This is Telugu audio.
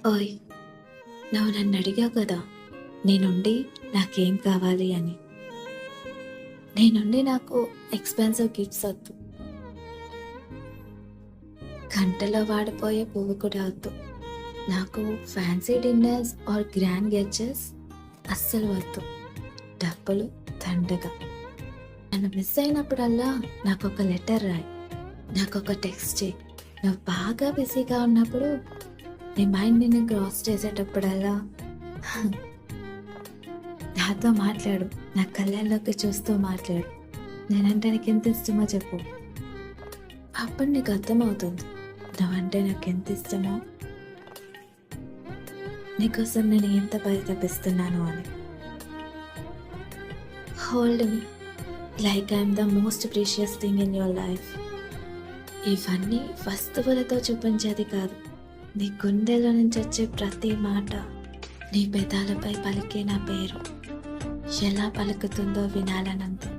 ఓయ్, నువ్వు నన్ను అడిగావు కదా నేనుండి నాకేం కావాలి అని. నేనుండి నాకు ఎక్స్పెన్సివ్ గిఫ్ట్స్ వద్దు, గంటలో వాడిపోయే పువ్వు కూడా వద్దు. నాకు ఫ్యాన్సీ డిన్నర్స్ ఆర్ గ్రాండ్ గెచెస్ అస్సలు వద్దు. డబ్బులు దండగా. నన్ను మిస్ అయినప్పుడల్లా నాకు ఒక లెటర్ రాయి, నాకు ఒక టెక్స్ట్ చేయి. నువ్వు బాగా బిజీగా ఉన్నప్పుడు నీ మైండ్ నిన్ను క్రాస్ చేసేటప్పుడల్లా నాతో మాట్లాడు, నా కళ్ళల్లోకి చూస్తూ మాట్లాడు. నేనంటే నీకు ఎంత ఇష్టమో చెప్పు, అప్పుడు నీకు అర్థమవుతుంది నువ్వంటే నాకు ఎంత ఇష్టమో, నీకోసం నేను ఎంత పరితపిస్తున్నాను అని. Hold me like I'm the most precious thing in your life. ఇవన్నీ వస్తువులతో చూపించేది కాదు, నీ గుండెలో నుంచి వచ్చే ప్రతి మాట, నీ పెదాలపై పలికే నా పేరు ఎలా పలుకుతుందో వినాలనంతే.